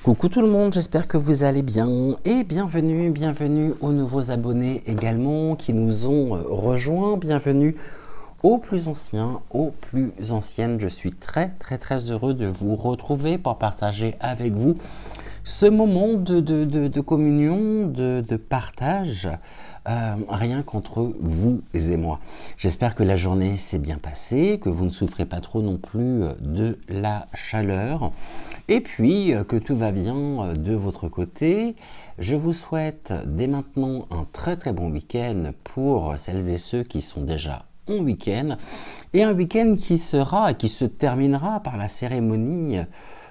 Coucou tout le monde, j'espère que vous allez bien et bienvenue aux nouveaux abonnés également qui nous ont rejoints. Bienvenue aux plus anciens, aux plus anciennes. Je suis très heureux de vous retrouver pour partager avec vous ce moment de communion, de partage, rien qu'entre vous et moi. J'espère que la journée s'est bien passée, que vous ne souffrez pas trop non plus de la chaleur, et puis que tout va bien de votre côté. Je vous souhaite dès maintenant un très bon week-end pour celles et ceux qui sont déjà en week-end, et un week-end qui se terminera par la cérémonie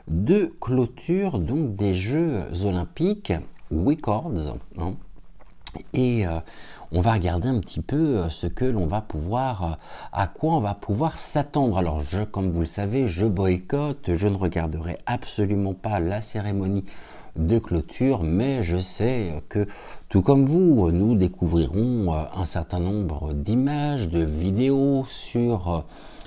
de clôture donc des Jeux Olympiques Records, hein. Et on va regarder un petit peu ce que l'on va pouvoir, à quoi on va pouvoir s'attendre. Alors comme vous le savez, je boycotte, je ne regarderai absolument pas la cérémonie de clôture, mais je sais que tout comme vous, nous découvrirons un certain nombre d'images, de vidéos sur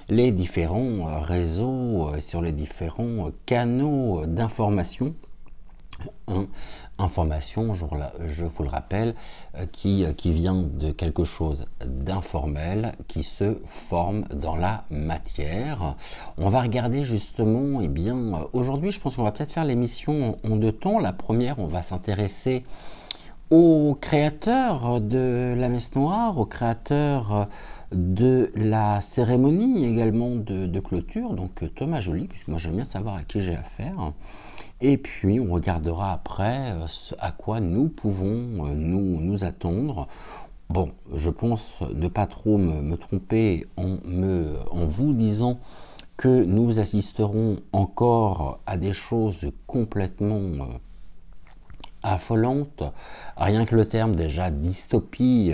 les différents réseaux, sur les différents canaux d'information. Information, je vous le rappelle, qui vient de quelque chose d'informel, qui se forme dans la matière. On va regarder justement, aujourd'hui je pense qu'on va peut-être faire l'émission en deux temps. La première, on va s'intéresser au créateur de la messe noire, au créateur de la cérémonie également de clôture, donc Thomas Joly, puisque moi j'aime bien savoir à qui j'ai affaire. Et puis on regardera après à quoi nous pouvons nous attendre. Bon, je pense ne pas trop me tromper en vous disant que nous assisterons encore à des choses complètement affolante. Rien que le terme déjà dystopie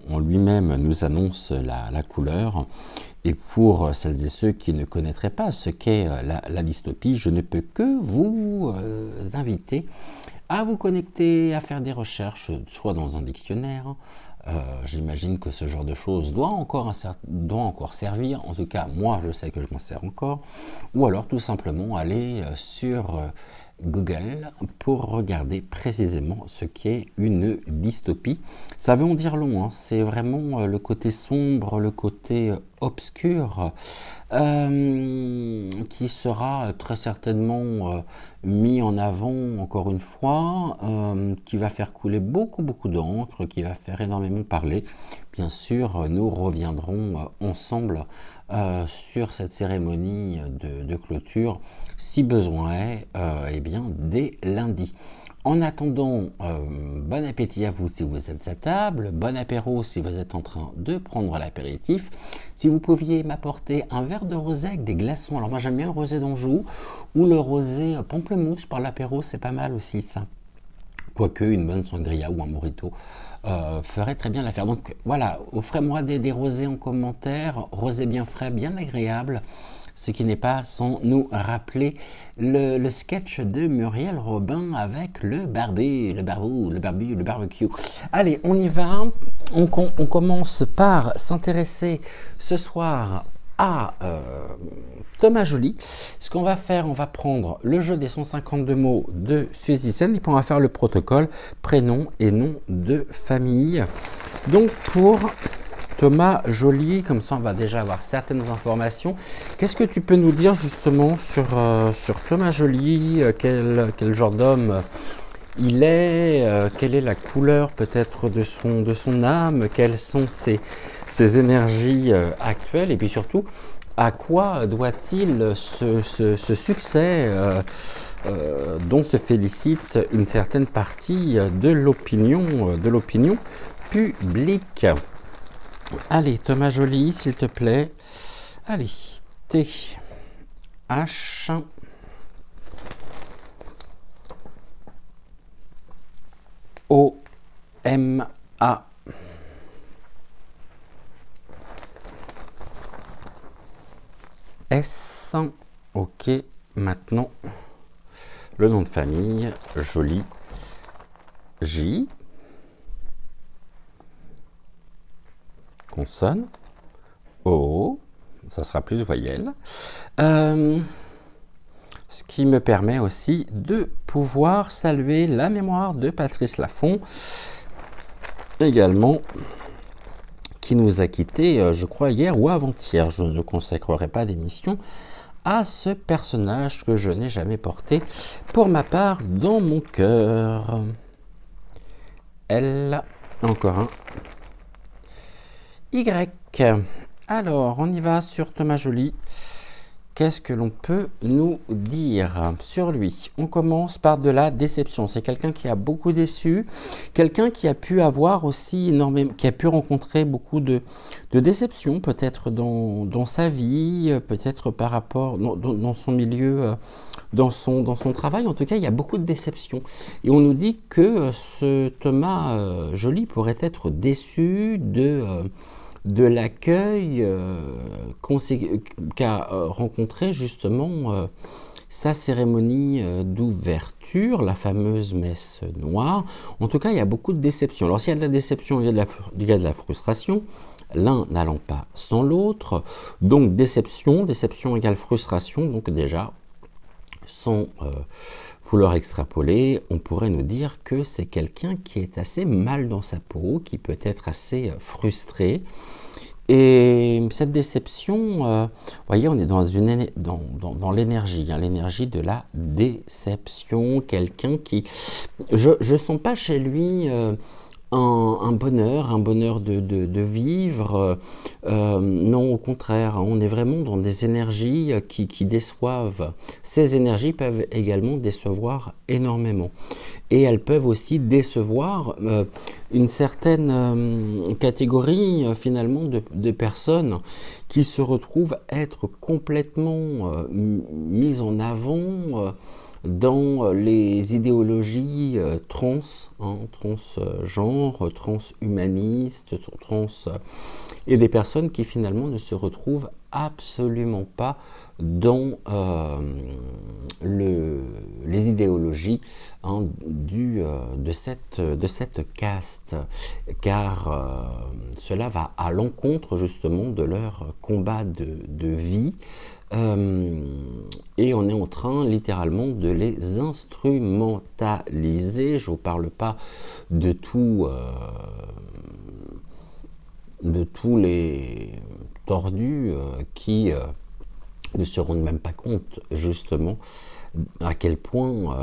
en lui-même nous annonce la couleur. Et pour celles et ceux qui ne connaîtraient pas ce qu'est la dystopie, je ne peux que vous inviter à vous connecter, à faire des recherches, soit dans un dictionnaire. J'imagine que ce genre de choses doit encore servir. En tout cas, moi, je sais que je m'en sers encore. Ou alors, tout simplement, aller sur Google pour regarder précisément ce qu'est une dystopie. Ça veut en dire long, hein. C'est vraiment le côté sombre, le côté obscur qui sera très certainement mis en avant encore une fois, qui va faire couler beaucoup d'encre, qui va faire énormément parler. Bien sûr, nous reviendrons ensemble sur cette cérémonie de clôture, si besoin est, dès lundi. En attendant, bon appétit à vous si vous êtes à table, bon apéro si vous êtes en train de prendre l'apéritif. Si vous pouviez m'apporter un verre de rosé avec des glaçons, alors moi j'aime bien le rosé d'Anjou, ou le rosé pamplemousse par l'apéro, c'est pas mal aussi ça. Quoique une bonne sangria ou un mojito ferait très bien l'affaire. Donc voilà, offrez-moi des rosés en commentaire, rosés bien frais, bien agréables. Ce qui n'est pas sans nous rappeler le sketch de Muriel Robin avec le barbecue. Allez, on y va. On commence par s'intéresser ce soir à Thomas Joly. Ce qu'on va faire, on va prendre le jeu des 152 mots de Suzy Sen et puis on va faire le protocole, prénom et nom de famille. Donc pour Thomas Joly, comme ça on va déjà avoir certaines informations. Qu'est-ce que tu peux nous dire justement sur Thomas Joly, quel genre d'homme il est, quelle est la couleur peut-être de son âme, quelles sont ses énergies actuelles, et puis surtout à quoi doit-il ce succès dont se félicite une certaine partie de l'opinion publique. Allez, Thomas Joly, s'il te plaît. Allez, T, H, O, M, A. S, ok, maintenant, le nom de famille, Joly, J, consonne, O, ça sera plus voyelle. Ce qui me permet aussi de pouvoir saluer la mémoire de Patrice Laffont, également, qui nous a quittés, je crois, hier ou avant-hier. Je ne consacrerai pas d'émission à ce personnage que je n'ai jamais porté, pour ma part, dans mon cœur. L, encore un. Y. Alors, on y va sur Thomas Joly. Qu'est-ce que l'on peut nous dire sur lui? On commence par de la déception. C'est quelqu'un qui a beaucoup déçu, quelqu'un qui a pu avoir aussi énormément, qui a pu rencontrer beaucoup de déceptions, peut-être dans sa vie, peut-être par rapport dans son milieu, dans son travail. En tout cas, il y a beaucoup de déceptions. Et on nous dit que ce Thomas Joly pourrait être déçu de l'accueil qu'a rencontré justement sa cérémonie d'ouverture, la fameuse messe noire. En tout cas, il y a beaucoup de déception. Alors, s'il y a de la déception, il y a de la frustration, l'un n'allant pas sans l'autre. Donc, déception égale frustration. Donc, déjà, sans vouloir extrapoler, on pourrait nous dire que c'est quelqu'un qui est assez mal dans sa peau, qui peut être assez frustré. Et cette déception, vous voyez, on est dans l'énergie, hein, l'énergie de la déception. Quelqu'un qui, je sens pas chez lui un bonheur de vivre. Non, au contraire, hein, on est vraiment dans des énergies qui déçoivent. Ces énergies peuvent également décevoir énormément. Et elles peuvent aussi décevoir une certaine catégorie finalement de personnes qui se retrouvent être complètement mises en avant dans les idéologies trans, hein, transgenre, transhumanistes, et des personnes qui finalement ne se retrouvent absolument pas dans les idéologies, hein, de cette caste, car cela va à l'encontre justement de leur combat de vie. Et on est en train littéralement de les instrumentaliser. Je ne vous parle pas de tous les tordus qui ne se rendent même pas compte justement à quel point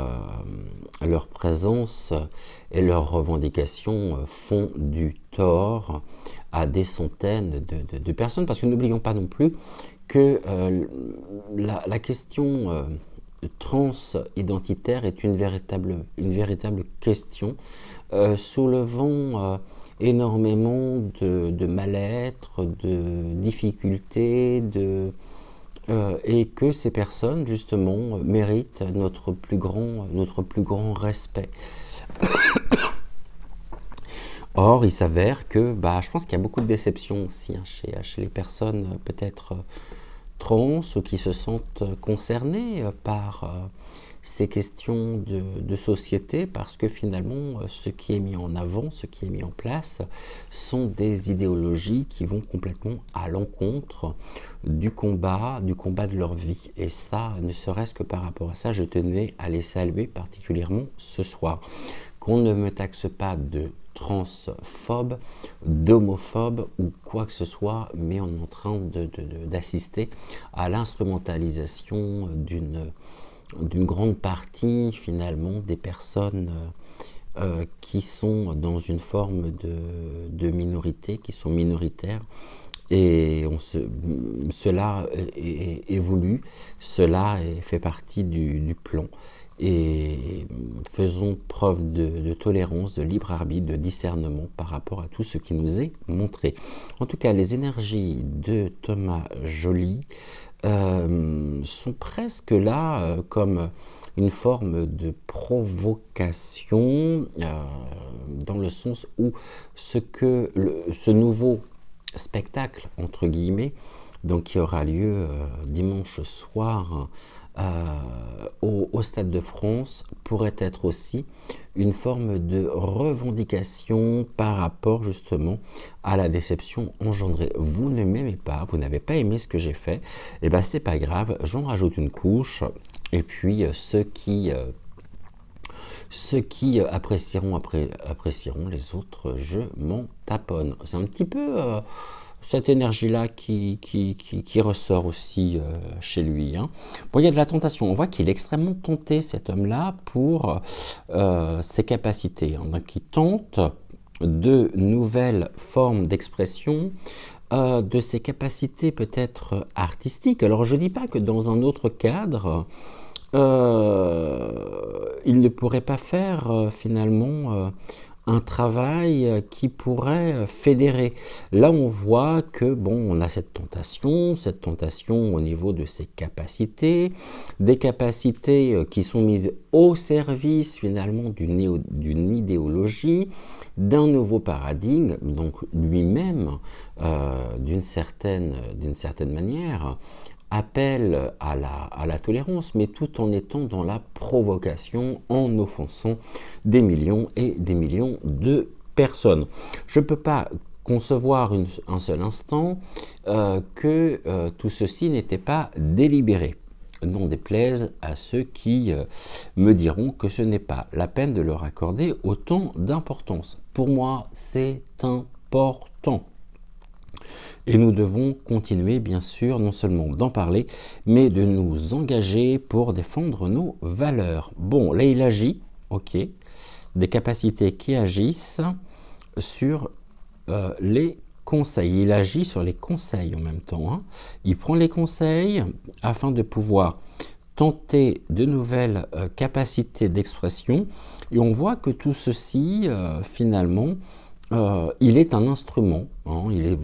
leur présence et leurs revendications font du tort à des centaines de personnes. Parce que n'oublions pas non plus que la question transidentitaire est une véritable question soulevant énormément de mal-être, de difficultés, et que ces personnes justement méritent notre plus grand respect. Or, il s'avère que, je pense qu'il y a beaucoup de déception aussi, hein, chez les personnes peut-être trans ou qui se sentent concernées par ces questions de société, parce que finalement, ce qui est mis en avant, ce qui est mis en place, sont des idéologies qui vont complètement à l'encontre du combat de leur vie. Et ça, ne serait-ce que par rapport à ça, je tenais à les saluer particulièrement ce soir. Qu'on ne me taxe pas de transphobe, d'homophobe ou quoi que ce soit, mais on est en train d'assister à l'instrumentalisation d'une grande partie finalement des personnes qui sont dans une forme de minorité, qui sont minoritaires. Et cela est voulu, cela fait partie du plan. Et faisons preuve de tolérance, de libre arbitre, de discernement par rapport à tout ce qui nous est montré. En tout cas, les énergies de Thomas Joly sont presque là comme une forme de provocation, dans le sens où ce nouveau spectacle, entre guillemets, donc qui aura lieu dimanche soir au Stade de France, pourrait être aussi une forme de revendication par rapport justement à la déception engendrée. Vous ne m'aimez pas, vous n'avez pas aimé ce que j'ai fait, et bien c'est pas grave, j'en rajoute une couche, Et puis ceux qui apprécieront, apprécieront, les autres, je m'en taponne. C'est un petit peu cette énergie-là qui ressort aussi chez lui. Hein. Bon, il y a de la tentation. On voit qu'il est extrêmement tenté, cet homme-là, pour ses capacités. Hein. Donc, il tente de nouvelles formes d'expression, de ses capacités peut-être artistiques. Alors, je ne dis pas que dans un autre cadre, il ne pourrait pas faire finalement un travail qui pourrait fédérer. Là, on voit que bon, on a cette tentation au niveau de ses capacités, des capacités qui sont mises au service finalement d'une idéologie, d'un nouveau paradigme, donc lui-même, d'une certaine manière, appelle à la tolérance, mais tout en étant dans la provocation, en offensant des millions et des millions de personnes. Je ne peux pas concevoir un seul instant que tout ceci n'était pas délibéré. N'en déplaise à ceux qui me diront que ce n'est pas la peine de leur accorder autant d'importance. Pour moi, c'est important. Et nous devons continuer, bien sûr, non seulement d'en parler, mais de nous engager pour défendre nos valeurs. Bon, là, il agit, ok, des capacités qui agissent sur les conseils. Il agit sur les conseils en même temps. Hein. Il prend les conseils afin de pouvoir tenter de nouvelles capacités d'expression. Et on voit que tout ceci, finalement, il est un instrument, hein, il est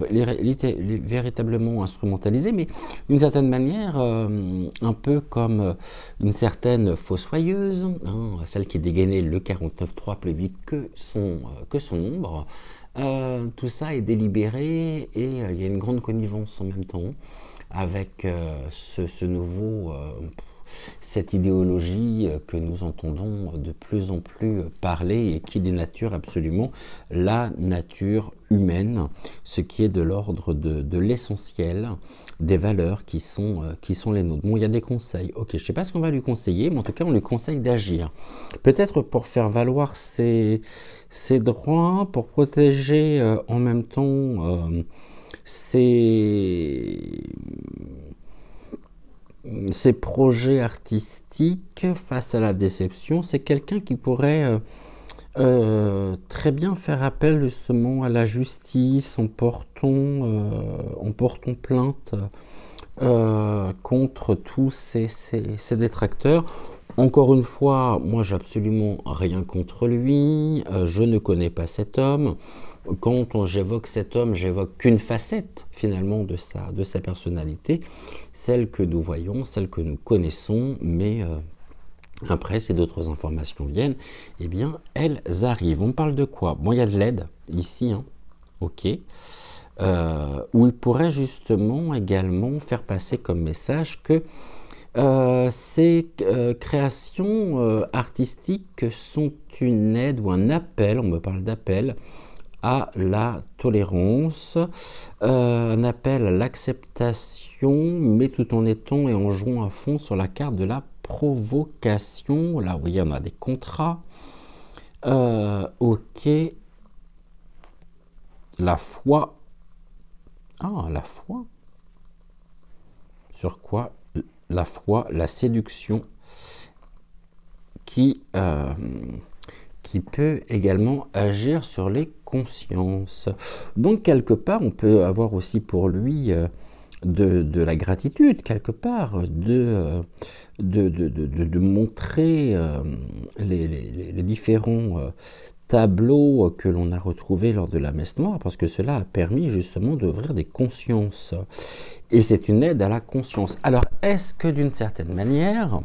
véritablement instrumentalisé, mais d'une certaine manière, un peu comme une certaine fossoyeuse, hein, celle qui dégainait le 49.3 plus vite que son ombre. Tout ça est délibéré et il y a une grande connivence en même temps avec ce nouveau... cette idéologie que nous entendons de plus en plus parler et qui dénature absolument la nature humaine, ce qui est de l'ordre de l'essentiel des valeurs qui sont les nôtres. Bon, il y a des conseils. Ok, je ne sais pas ce qu'on va lui conseiller, mais en tout cas, on lui conseille d'agir. Peut-être pour faire valoir ses droits, pour protéger en même temps ses projets artistiques face à la déception. C'est quelqu'un qui pourrait très bien faire appel justement à la justice en portant plainte contre tous ces détracteurs. Encore une fois, moi j'ai absolument rien contre lui, je ne connais pas cet homme. Quand j'évoque cet homme, j'évoque qu'une facette finalement de sa personnalité, celle que nous voyons, celle que nous connaissons, mais après, si d'autres informations viennent, eh bien, elles arrivent. On parle de quoi? Bon, il y a de l'aide ici, hein. Ok. Où il pourrait justement également faire passer comme message que ces créations artistiques sont une aide ou un appel, on me parle d'appel, à la tolérance, un appel à l'acceptation, mais tout en étant et en jouant à fond sur la carte de la provocation. Là, vous voyez, on a des contrats. Ok. La foi. Ah, la foi. Sur quoi? La foi, la séduction qui peut également agir sur les consciences. Donc, quelque part, on peut avoir aussi pour lui de la gratitude, quelque part, de montrer les différents tableaux que l'on a retrouvés lors de la messe noire, parce que cela a permis justement d'ouvrir des consciences. Et c'est une aide à la conscience. Alors, est-ce que d'une certaine manière,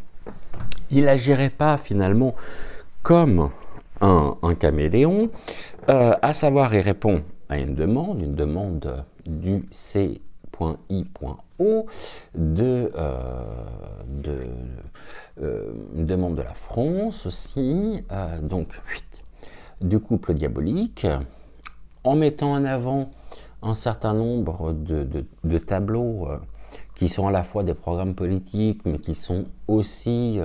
il n'agirait pas finalement comme un caméléon, à savoir il répond à une demande du C.I.O, une demande de la France aussi, donc du couple diabolique, en mettant en avant un certain nombre de tableaux qui sont à la fois des programmes politiques, mais qui sont aussi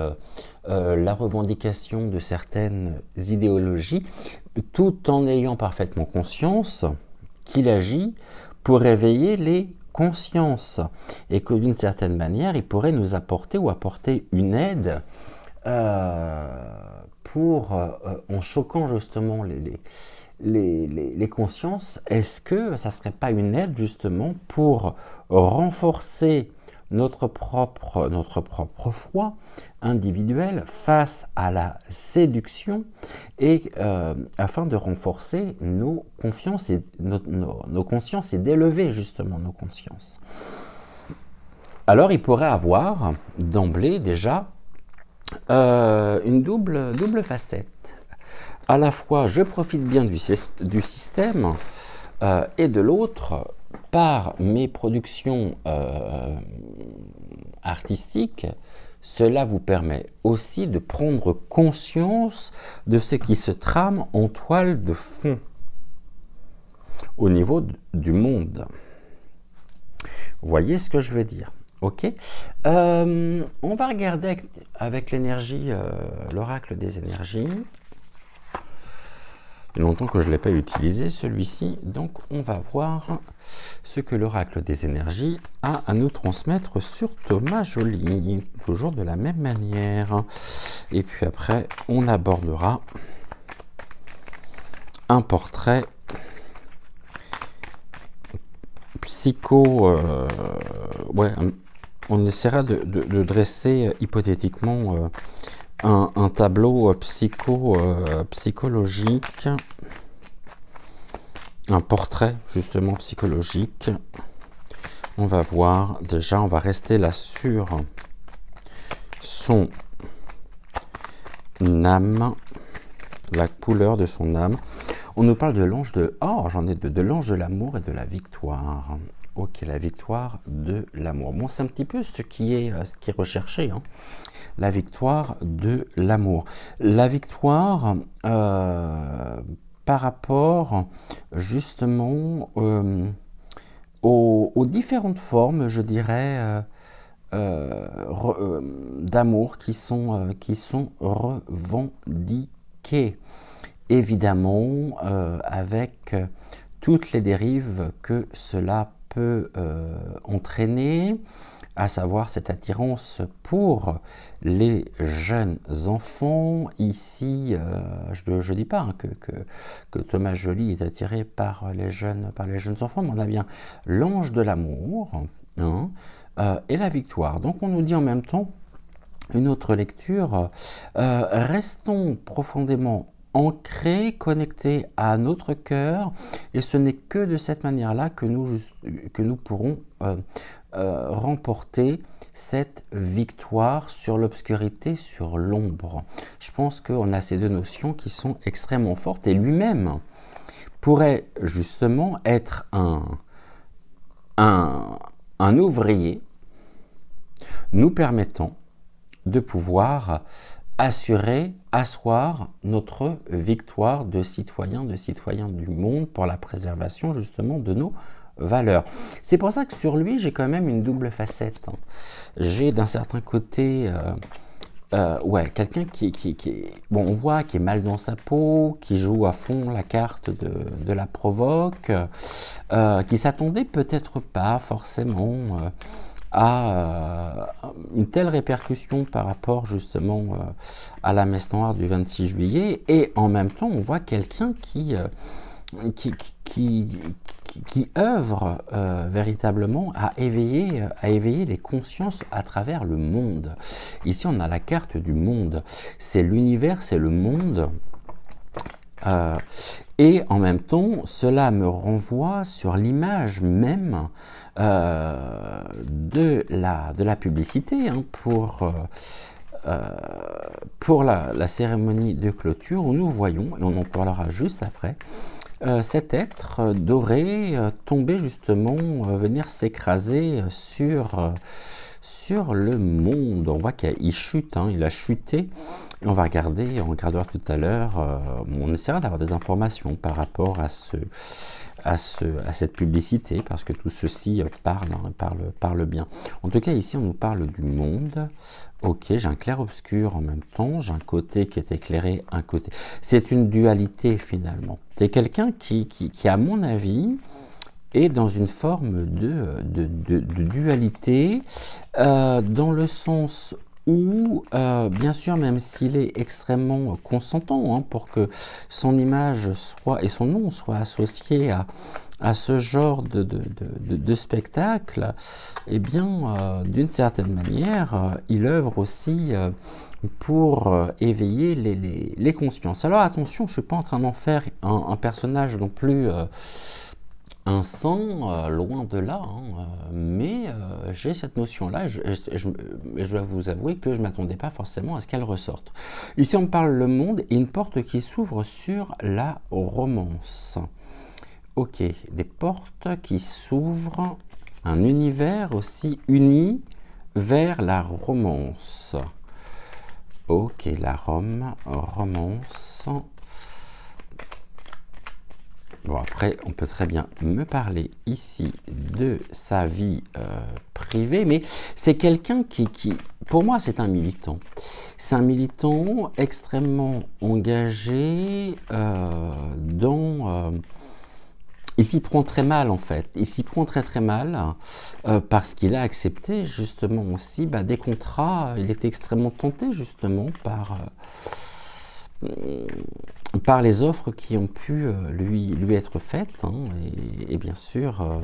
la revendication de certaines idéologies, tout en ayant parfaitement conscience qu'il agit pour réveiller les consciences, et que d'une certaine manière, il pourrait nous apporter ou apporter une aide en choquant justement les consciences. Est-ce que ça ne serait pas une aide justement pour renforcer notre propre foi individuelle face à la séduction, et afin de renforcer nos consciences et d'élever justement nos consciences. Alors il pourrait avoir d'emblée déjà une double facette. À la fois, je profite bien du système, et de l'autre, par mes productions artistiques, cela vous permet aussi de prendre conscience de ce qui se trame en toile de fond au niveau du monde. Vous voyez ce que je veux dire? Ok. On va regarder avec l'énergie, l'oracle des énergies. Il y a longtemps que je ne l'ai pas utilisé, celui-ci. Donc, on va voir ce que l'oracle des énergies a à nous transmettre sur Thomas Joly. Toujours de la même manière. Et puis après, on abordera un portrait psycho... on essaiera de dresser hypothétiquement... un tableau psychologique, un portrait justement psychologique. On va voir, déjà on va rester là sur son âme, la couleur de son âme. On nous parle de l'ange de... Oh, j'en ai de l'ange de l'amour et de la victoire. Ok, la victoire de l'amour. Bon, c'est un petit peu ce qui est recherché, hein. La victoire de l'amour. La victoire par rapport justement aux différentes formes, je dirais, d'amour qui sont revendiquées. Évidemment, avec toutes les dérives que cela peut entraîner, à savoir cette attirance pour les jeunes enfants. Ici, je ne dis pas hein, que Thomas Joly est attiré par les jeunes enfants, mais on a bien l'ange de l'amour hein, et la victoire. Donc on nous dit en même temps, une autre lecture, restons profondément ancrés, connectés à notre cœur, et ce n'est que de cette manière-là que nous pourrons remporter cette victoire sur l'obscurité, sur l'ombre. Je pense qu'on a ces deux notions qui sont extrêmement fortes, et lui-même pourrait justement être un ouvrier nous permettant de pouvoir asseoir notre victoire de citoyens du monde pour la préservation justement de nos valeurs. C'est pour ça que sur lui, j'ai quand même une double facette. Hein. J'ai d'un certain côté quelqu'un bon, on voit qui est mal dans sa peau, qui joue à fond la carte de la provoque, qui s'attendait peut-être pas forcément à une telle répercussion par rapport justement à la messe noire du 26 juillet, et en même temps on voit quelqu'un qui œuvre véritablement à éveiller les consciences à travers le monde. Ici on a la carte du monde, c'est l'univers, c'est le monde. Et en même temps, cela me renvoie sur l'image même de la publicité hein, pour la cérémonie de clôture, où nous voyons, et on en parlera juste après, cet être doré tomber justement, venir s'écraser sur le monde. On voit qu'il chute, hein, il a chuté. Et on va regarder, on regardera tout à l'heure, on essaiera d'avoir des informations par rapport à à cette publicité, parce que tout ceci parle bien. En tout cas, ici, on nous parle du monde. Ok, j'ai un clair-obscur en même temps, j'ai un côté qui est éclairé, un côté... C'est une dualité, finalement. C'est quelqu'un qui, à mon avis, est dans une forme de dualité, dans le sens où, bien sûr, même s'il est extrêmement consentant pour que son image soit et son nom soit associé à ce genre de spectacle, eh bien, d'une certaine manière, il œuvre aussi pour éveiller les consciences. Alors attention, je ne suis pas en train d'en faire un personnage non plus... un sang, loin de là, mais j'ai cette notion-là, je dois vous avouer que je ne m'attendais pas forcément à ce qu'elle ressorte. Ici, on me parle le monde et une porte qui s'ouvre sur la romance. Ok, des portes qui s'ouvrent, un univers aussi uni vers la romance. Ok, la romance... Bon, après, on peut très bien me parler ici de sa vie privée, mais c'est quelqu'un qui, pour moi, c'est un militant. C'est un militant extrêmement engagé il s'y prend très mal, en fait. Il s'y prend très mal parce qu'il a accepté, justement, aussi des contrats. Il était extrêmement tenté, justement, par les offres qui ont pu lui être faites, et bien sûr,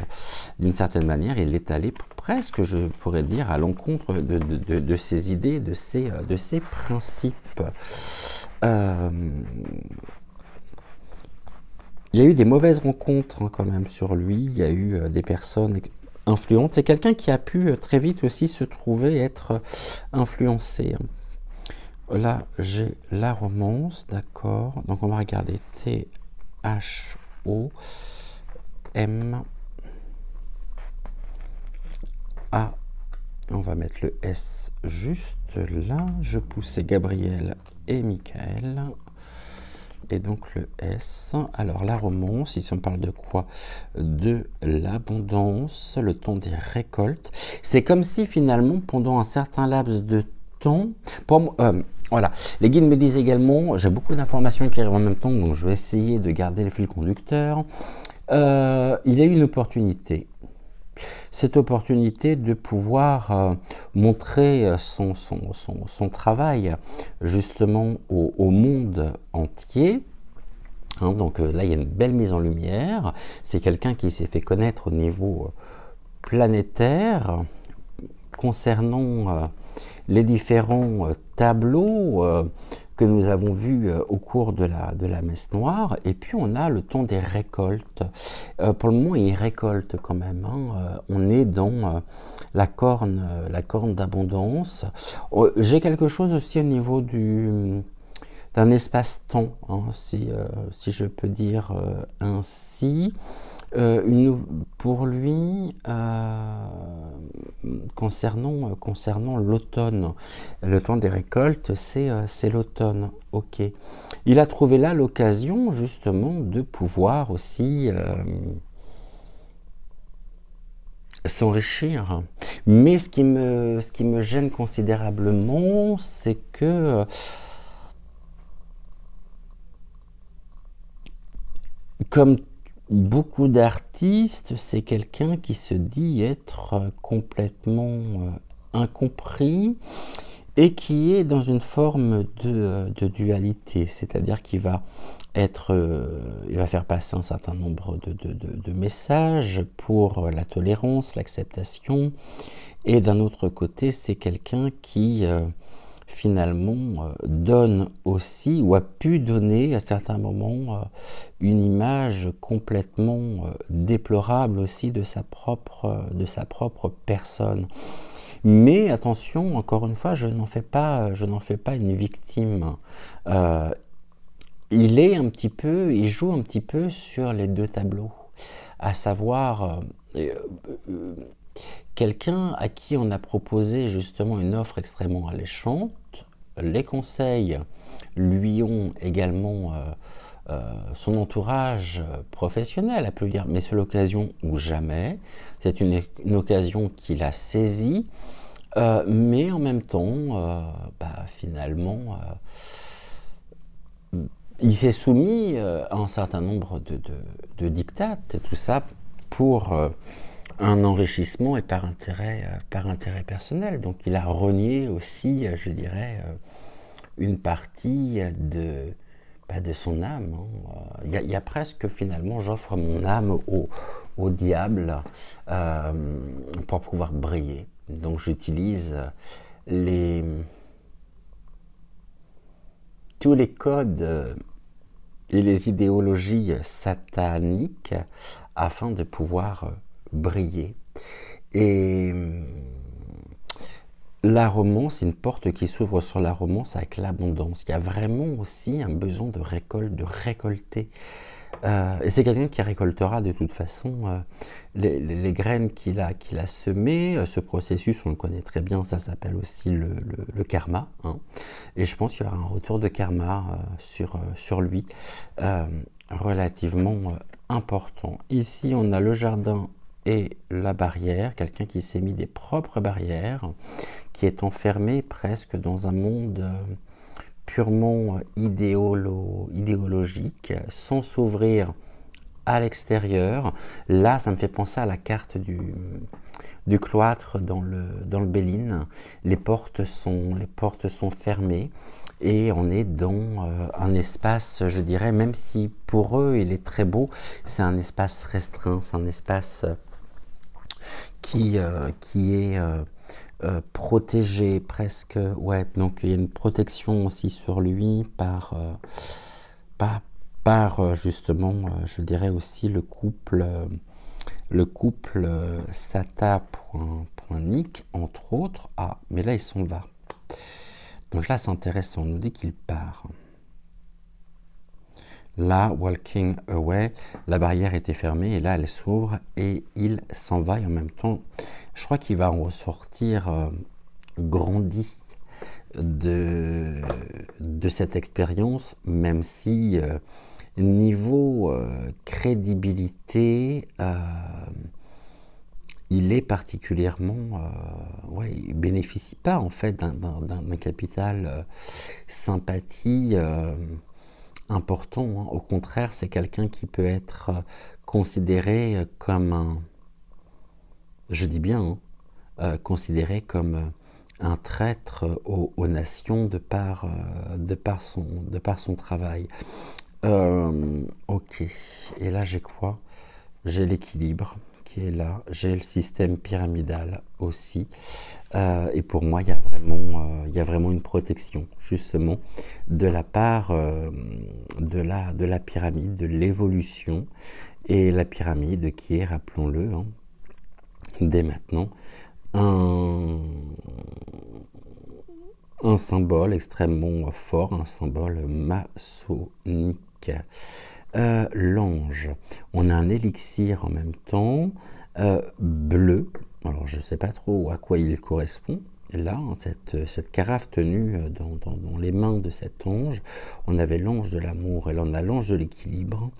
d'une certaine manière, il est allé presque, je pourrais dire, à l'encontre de ses idées, de ses principes. Il y a eu des mauvaises rencontres quand même sur lui, il y a eu des personnes influentes. C'est quelqu'un qui a pu très vite aussi se trouver être influencé. Là, j'ai la romance, d'accord. Donc, on va regarder T-H-O-M-A. On va mettre le S juste là. Je pousse Gabriel et Michael. Et donc, le S. Alors, la romance, ici, on parle de quoi? De l'abondance, le temps des récoltes. C'est comme si, finalement, pendant un certain laps de temps, pour moi... voilà, les guides me disent également, j'ai beaucoup d'informations qui arrivent en même temps, donc je vais essayer de garder le fil conducteur. Il y a eu une opportunité. Cette opportunité de pouvoir montrer son travail justement au monde entier. Donc là, il y a une belle mise en lumière. C'est quelqu'un qui s'est fait connaître au niveau planétaire concernant... les différents tableaux que nous avons vus au cours de la messe noire. Et puis on a le temps des récoltes. Pour le moment, il récolte quand même. On est dans la corne d'abondance. J'ai quelque chose aussi au niveau d'un espace-temps, si je peux dire ainsi. Pour lui, concernant l'automne, le temps des récoltes, c'est l'automne. Ok. Il a trouvé là l'occasion justement de pouvoir aussi s'enrichir. Mais ce qui me gêne considérablement, c'est que comme beaucoup d'artistes, c'est quelqu'un qui se dit être complètement incompris et qui est dans une forme de dualité, c'est-à-dire qu'il va il va faire passer un certain nombre de messages pour la tolérance, l'acceptation, et d'un autre côté, c'est quelqu'un qui finalement donne aussi, ou a pu donner à certains moments, une image complètement déplorable aussi de sa propre personne. Mais attention, encore une fois, je n'en fais pas une victime. Il joue un petit peu sur les deux tableaux, à savoir quelqu'un à qui on a proposé justement une offre extrêmement alléchante. Les conseils lui ont également son entourage professionnel, à peut dire, mais c'est l'occasion ou jamais. C'est une occasion qu'il a saisie, mais en même temps, finalement, il s'est soumis à un certain nombre de dictates, et tout ça pour un enrichissement et par intérêt personnel. Donc il a renié aussi, je dirais, une partie de son âme. Il y a presque, finalement, j'offre mon âme au diable pour pouvoir briller. Donc j'utilise tous les codes et les idéologies sataniques afin de pouvoir briller. Et la romance, une porte qui s'ouvre sur la romance avec l'abondance. Il y a vraiment aussi un besoin de récolte, de récolter. Et c'est quelqu'un qui récoltera de toute façon les graines qu'il a semées. Ce processus, on le connaît très bien, ça s'appelle aussi le karma. Hein. Et je pense qu'il y aura un retour de karma sur lui relativement important. Ici, on a le jardin et la barrière, quelqu'un qui s'est mis des propres barrières, qui est enfermé presque dans un monde purement idéologique, sans s'ouvrir à l'extérieur. Là, ça me fait penser à la carte du cloître dans le Béline. Les portes sont fermées et on est dans un espace, je dirais, même si pour eux il est très beau, c'est un espace restreint, c'est un espace qui est protégé presque, ouais, donc il y a une protection aussi sur lui par justement, je dirais aussi le couple Sata.Nick, entre autres. Ah, mais là il s'en va. Donc là c'est intéressant, on nous dit qu'il part. Là, walking away, la barrière était fermée et là elle s'ouvre et il s'en va. Et en même temps, je crois qu'il va en ressortir grandi de cette expérience, même si niveau crédibilité, il est particulièrement, il bénéficie pas en fait d'un capital sympathie important. Hein. Au contraire, c'est quelqu'un qui peut être considéré comme un, je dis bien, considéré comme un traître aux nations de par son travail. Ok, et là j'ai quoi? J'ai l'équilibre qui est là, j'ai le système pyramidal aussi, et pour moi il y a vraiment une protection justement de la part de la pyramide, de l'évolution, et la pyramide qui est, rappelons-le, hein, dès maintenant, un symbole extrêmement fort, un symbole maçonnique. L'ange, on a un élixir en même temps, bleu, alors je ne sais pas trop à quoi il correspond. Là, cette carafe tenue dans les mains de cet ange, on avait l'ange de l'amour et là on a l'ange de l'équilibre.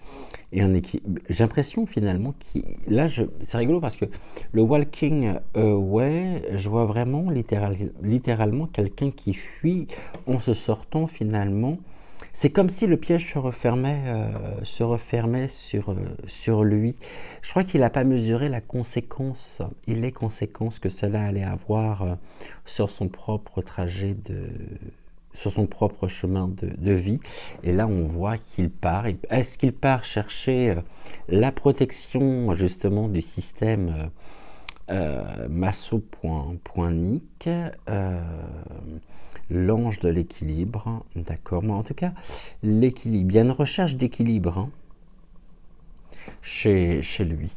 Et j'ai l'impression finalement c'est rigolo parce que le walking away, je vois vraiment littéralement quelqu'un qui fuit en se sortant finalement. C'est comme si le piège se refermait sur lui. Je crois qu'il n'a pas mesuré les conséquences que cela allait avoir sur son propre trajet sur son propre chemin de vie. Et là, on voit qu'il part. Est-ce qu'il part chercher la protection justement du système Masso.Nick, l'ange de l'équilibre, d'accord, mais en tout cas, l'équilibre, il y a une recherche d'équilibre hein, chez lui.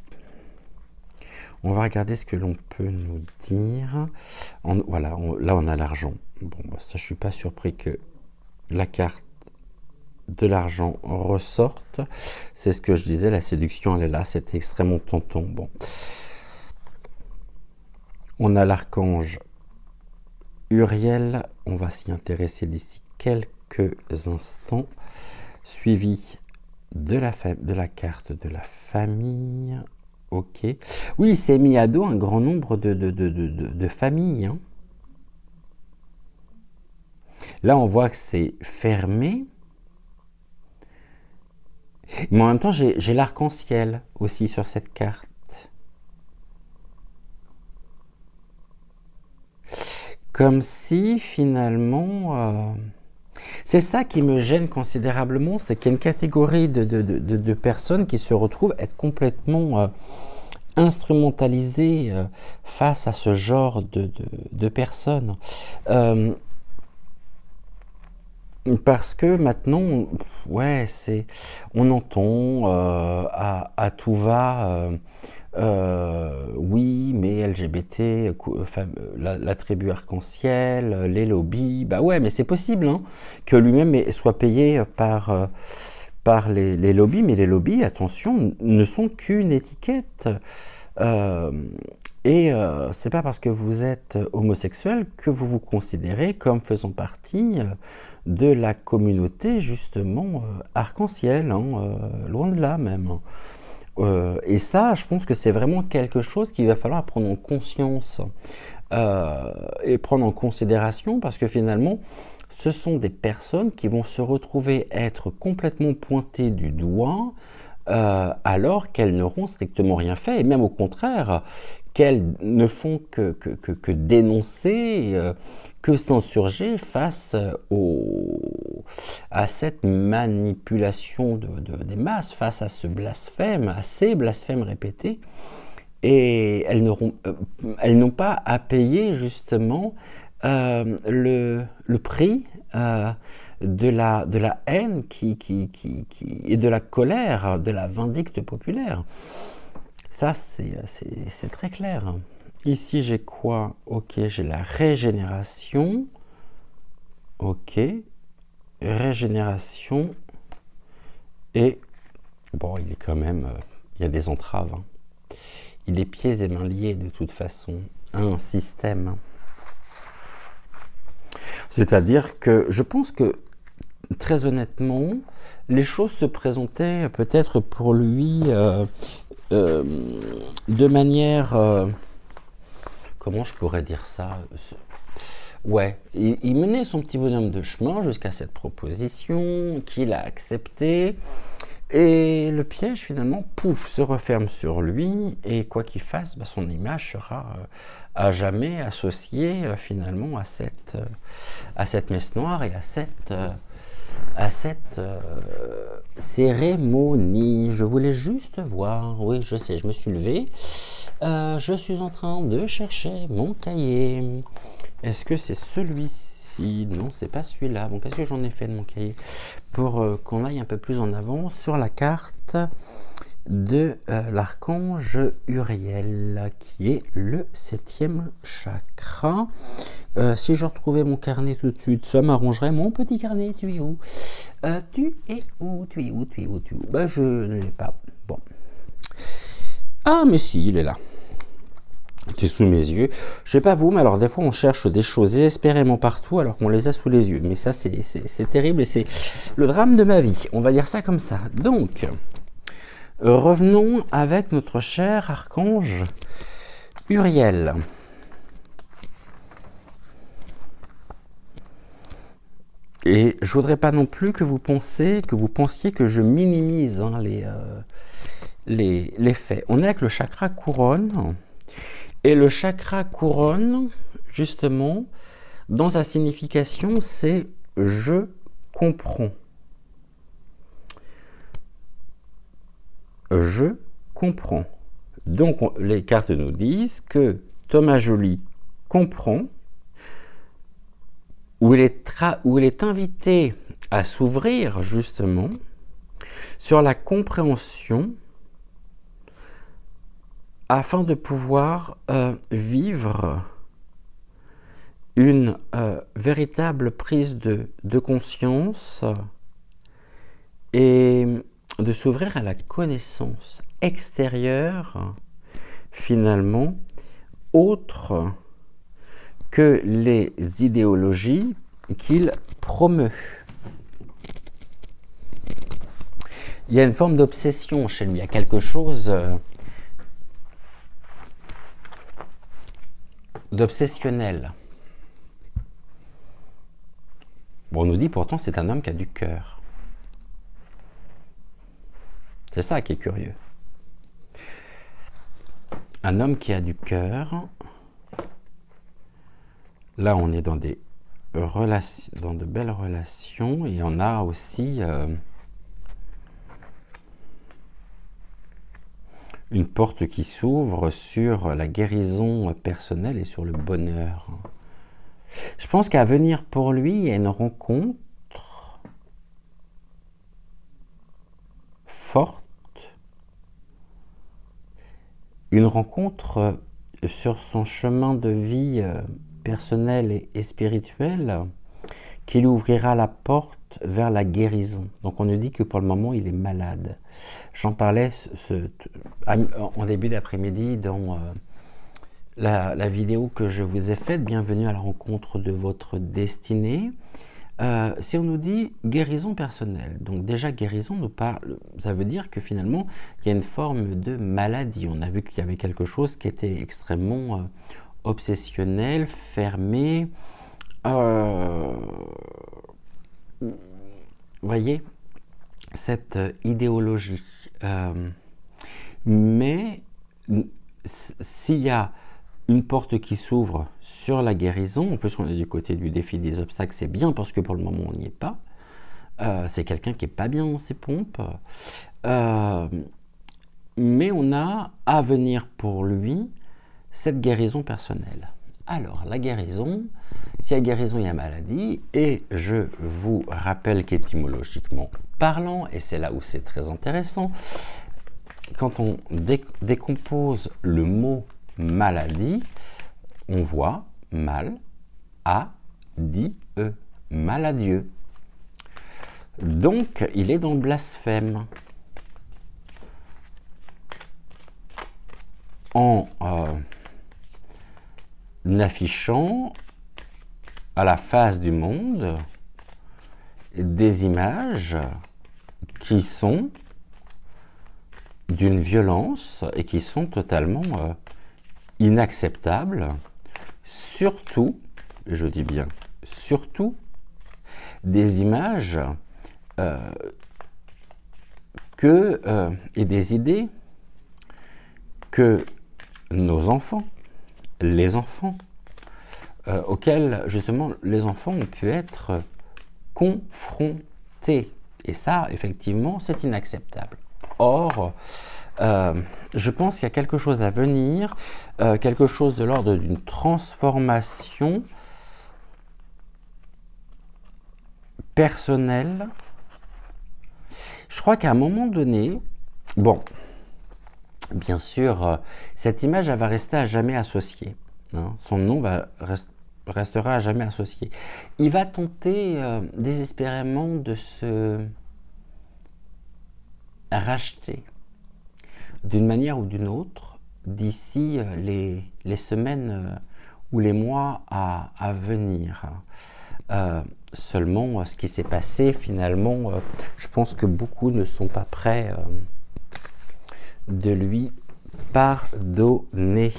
On va regarder ce que l'on peut nous dire. Là, on a l'argent. Bon, ça, je suis pas surpris que la carte de l'argent ressorte. C'est ce que je disais, la séduction, elle est là, c'était extrêmement tentant. Bon. On a l'archange Uriel, on va s'y intéresser d'ici quelques instants, suivi de la carte de la famille. Ok. Oui, il s'est mis à dos un grand nombre de familles. Hein. Là, on voit que c'est fermé. Mais en même temps, j'ai l'arc-en-ciel aussi sur cette carte. Comme si, finalement... c'est ça qui me gêne considérablement, c'est qu'il y a une catégorie de personnes qui se retrouvent être complètement instrumentalisées face à ce genre de personnes. Parce que maintenant, ouais, on entend à tout va, oui, mais LGBT, la tribu arc-en-ciel, les lobbies, bah ouais, mais c'est possible hein, que lui-même soit payé par les lobbies, mais les lobbies, attention, ne sont qu'une étiquette. C'est pas parce que vous êtes homosexuel que vous vous considérez comme faisant partie de la communauté justement arc-en-ciel, hein, loin de là même. Et ça, je pense que c'est vraiment quelque chose qu'il va falloir prendre en conscience et prendre en considération parce que finalement, ce sont des personnes qui vont se retrouver être complètement pointées du doigt alors qu'elles n'auront strictement rien fait, et même au contraire, qu'elles ne font que dénoncer, que s'insurger face à cette manipulation des masses, face à ce blasphème, à ces blasphèmes répétés, et elles n'ont pas à payer justement le prix de la haine et de la colère, de la vindicte populaire. Ça, c'est très clair. Ici, j'ai quoi? Ok, j'ai la régénération. Ok, régénération. Et, bon, il est quand même... il y a des entraves. Hein. Il est pieds et mains liés, de toute façon, à un système. C'est-à-dire que je pense que, très honnêtement, les choses se présentaient peut-être pour lui de manière... comment je pourrais dire ça? Ouais, il menait son petit bonhomme de chemin jusqu'à cette proposition qu'il a acceptée. Et le piège, finalement, pouf, se referme sur lui. Et quoi qu'il fasse, bah, son image sera à jamais associée, finalement, à cette messe noire et à cette cérémonie. Je voulais juste voir. Oui, je sais, je me suis levé. Je suis en train de chercher mon cahier. Est-ce que c'est celui-ci? Non, c'est pas celui-là. Bon, qu'est-ce que j'en ai fait de mon cahier? Pour qu'on aille un peu plus en avant sur la carte de l'archange Uriel, qui est le 7e chakra. Si je retrouvais mon carnet tout de suite, ça m'arrangerait. Mon petit carnet, tu es où? Tu es où? Tu es où? Tu es où? Tu es où? Bah, je ne l'ai pas. Bon. Ah, mais si, il est là. C'est sous mes yeux. Je sais pas vous, mais alors des fois on cherche des choses désespérément partout alors qu'on les a sous les yeux. Mais ça c'est terrible et c'est le drame de ma vie. On va dire ça comme ça. Donc, revenons avec notre cher archange Uriel. Et je voudrais pas non plus que vous pensiez que je minimise hein, les faits. On est avec le chakra couronne. Et le chakra couronne, justement, dans sa signification, c'est « je comprends ». Je comprends. Donc, les cartes nous disent que Thomas Joly comprend, où il est invité à s'ouvrir, justement, sur la compréhension afin de pouvoir vivre une véritable prise de conscience et de s'ouvrir à la connaissance extérieure, finalement, autre que les idéologies qu'il promeut. Il y a une forme d'obsession chez lui, il y a quelque chose d'obsessionnel. Bon, on nous dit pourtant c'est un homme qui a du cœur. C'est ça qui est curieux. Un homme qui a du cœur. Là, on est dans des relations, dans de belles relations, et on a aussi une porte qui s'ouvre sur la guérison personnelle et sur le bonheur. Je pense qu'à venir pour lui, il y a une rencontre forte, une rencontre sur son chemin de vie personnel et spirituel qui lui ouvrira la porte vers la guérison. Donc on nous dit que pour le moment il est malade. J'en parlais en début d'après-midi dans la vidéo que je vous ai faite, bienvenue à la rencontre de votre destinée. Si on nous dit guérison personnelle, donc déjà guérison nous parle, ça veut dire que finalement il y a une forme de maladie. On a vu qu'il y avait quelque chose qui était extrêmement obsessionnel, fermé. Voyez cette idéologie. Mais s'il y a une porte qui s'ouvre sur la guérison, en plus on est du côté du défi des obstacles, c'est bien parce que pour le moment on n'y est pas. C'est quelqu'un qui n'est pas bien dans ses pompes. Mais on a à venir pour lui cette guérison personnelle. Alors, la guérison, s'il y a guérison, il y a maladie, et je vous rappelle qu'étymologiquement parlant, et c'est là où c'est très intéressant, quand on décompose le mot maladie, on voit mal, a, dit, maladieux. Donc, il est dans le blasphème. En affichant à la face du monde des images qui sont d'une violence et qui sont totalement inacceptables, surtout, je dis bien surtout, des images et des idées que nos enfants, les enfants, auxquels justement les enfants ont pu être confrontés. Et ça, effectivement, c'est inacceptable. Or, je pense qu'il y a quelque chose à venir, quelque chose de l'ordre d'une transformation personnelle. Je crois qu'à un moment donné, bon, bien sûr, cette image elle va rester à jamais associée. Hein, son nom restera à jamais associé. Il va tenter désespérément de se racheter d'une manière ou d'une autre d'ici les semaines ou les mois à venir. Seulement, ce qui s'est passé, finalement, je pense que beaucoup ne sont pas prêts de lui pardonner.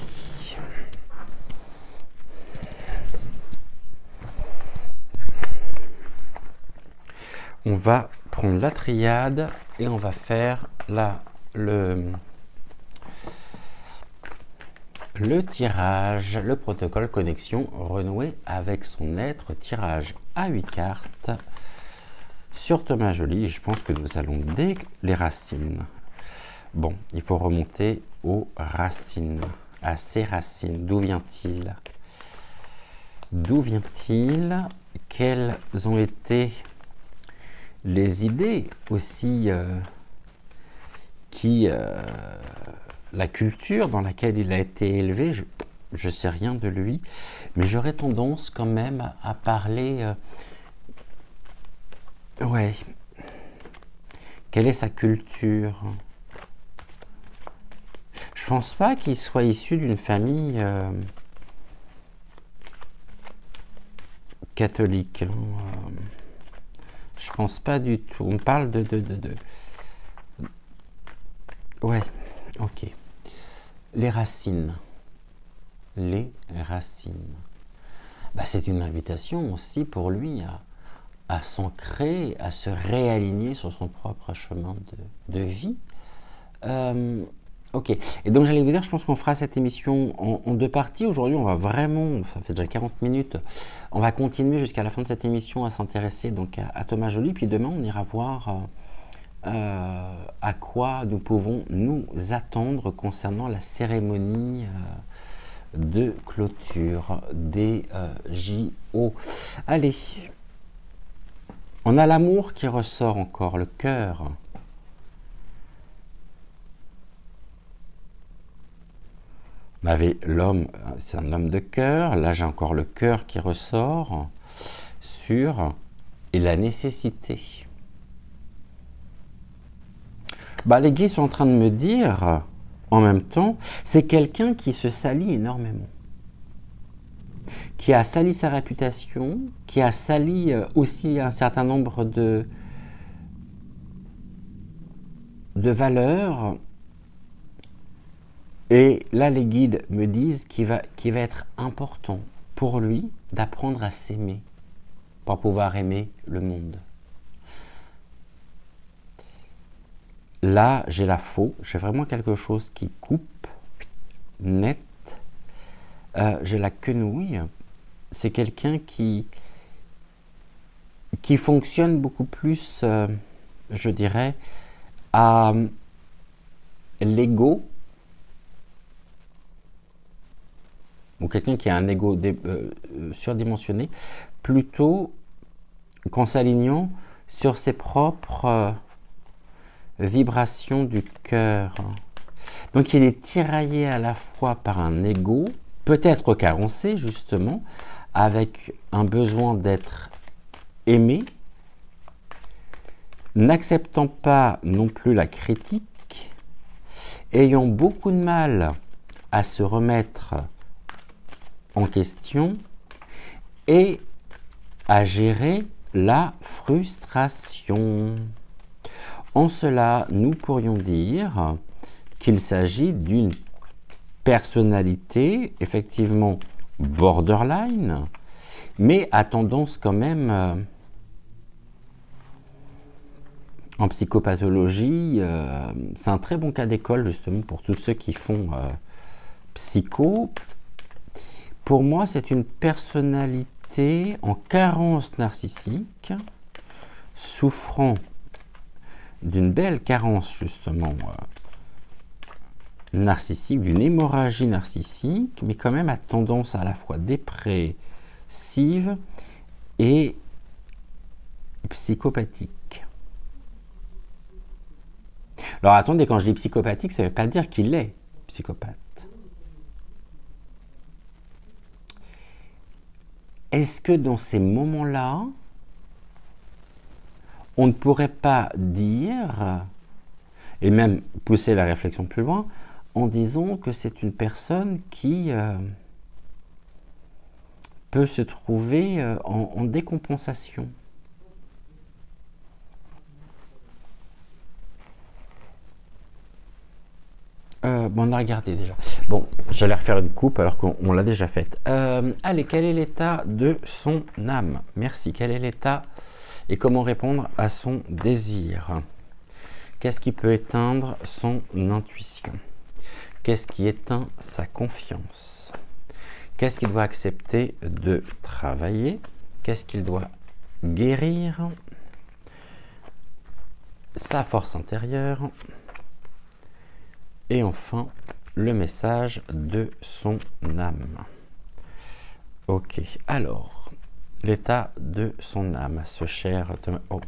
On va prendre la triade et on va faire le tirage, le protocole connexion renouer avec son être, tirage à 8 cartes sur Thomas Joly. Je pense que nous allons dès les racines. Bon, il faut remonter aux racines, à ses racines. D'où vient-il? D'où vient-il? Quelles ont été les idées aussi la culture dans laquelle il a été élevé? Je ne sais rien de lui, mais j'aurais tendance quand même à parler... ouais. Quelle est sa culture? Je pense pas qu'il soit issu d'une famille catholique. Je pense pas du tout. On parle de Ouais, ok. Les racines. Les racines. Bah, c'est une invitation aussi pour lui à s'ancrer, à se réaligner sur son propre chemin de vie. Ok, et donc j'allais vous dire, je pense qu'on fera cette émission en deux parties. Aujourd'hui, on va vraiment, ça fait déjà 40 minutes, on va continuer jusqu'à la fin de cette émission à s'intéresser donc à Thomas Joly, puis demain on ira voir à quoi nous pouvons nous attendre concernant la cérémonie de clôture des JO. Allez, on a l'amour qui ressort encore, le cœur. On avait l'homme, c'est un homme de cœur. Là, j'ai encore le cœur qui ressort sur et la nécessité. Bah, les guides sont en train de me dire, en même temps, c'est quelqu'un qui se salit énormément, qui a sali sa réputation, qui a sali aussi un certain nombre de valeurs. Et là, les guides me disent qu'il va être important pour lui d'apprendre à s'aimer pour pouvoir aimer le monde. Là, j'ai la faux, j'ai vraiment quelque chose qui coupe, net. J'ai la quenouille. C'est quelqu'un qui fonctionne beaucoup plus, je dirais, à l'ego, ou quelqu'un qui a un ego surdimensionné, plutôt qu'en s'alignant sur ses propres vibrations du cœur. Donc il est tiraillé à la fois par un ego, peut-être carencé justement, avec un besoin d'être aimé, n'acceptant pas non plus la critique, ayant beaucoup de mal à se remettre en question et à gérer la frustration. En cela, nous pourrions dire qu'il s'agit d'une personnalité effectivement borderline, mais à tendance quand même en psychopathologie. C'est un très bon cas d'école justement pour tous ceux qui font psycho. Pour moi, c'est une personnalité en carence narcissique, souffrant d'une belle carence justement narcissique, d'une hémorragie narcissique, mais quand même à tendance à la fois dépressive et psychopathique. Alors attendez, quand je dis psychopathique, ça ne veut pas dire qu'il est psychopathe. Est-ce que dans ces moments-là, on ne pourrait pas dire, et même pousser la réflexion plus loin, en disant que c'est une personne qui peut se trouver en décompensation? Bon, on a regardé déjà. Bon, j'allais refaire une coupe alors qu'on l'a déjà faite. Allez, quel est l'état de son âme? Merci. Quel est l'état et comment répondre à son désir? Qu'est-ce qui peut éteindre son intuition? Qu'est-ce qui éteint sa confiance? Qu'est-ce qu'il doit accepter de travailler? Qu'est-ce qu'il doit guérir? Sa force intérieure. Et enfin, le message de son âme. Ok, alors, l'état de son âme, ce cher Thomas. Oh.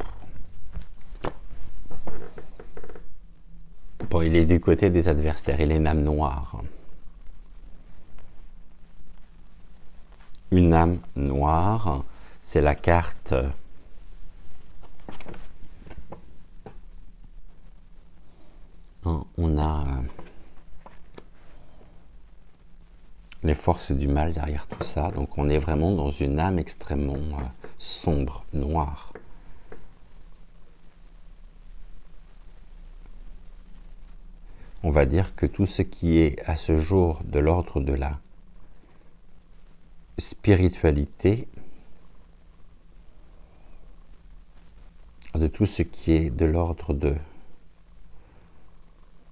Bon, il est du côté des adversaires, il est une âme noire. Une âme noire, c'est la carte on a les forces du mal derrière tout ça, donc on est vraiment dans une âme extrêmement sombre, noire. va dire que tout ce qui est à ce jour de l'ordre de la spiritualité, de tout ce qui est de l'ordre de...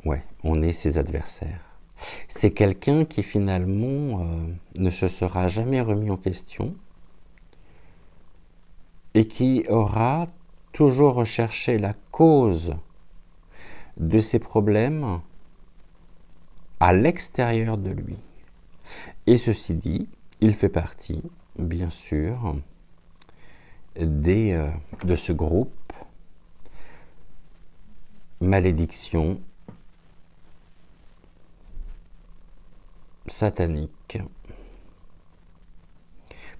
Ouais, on est ses adversaires. C'est quelqu'un qui finalement ne se sera jamais remis en question et qui aura toujours recherché la cause de ses problèmes à l'extérieur de lui. Et ceci dit, il fait partie, bien sûr, de ce groupe malédiction satanique.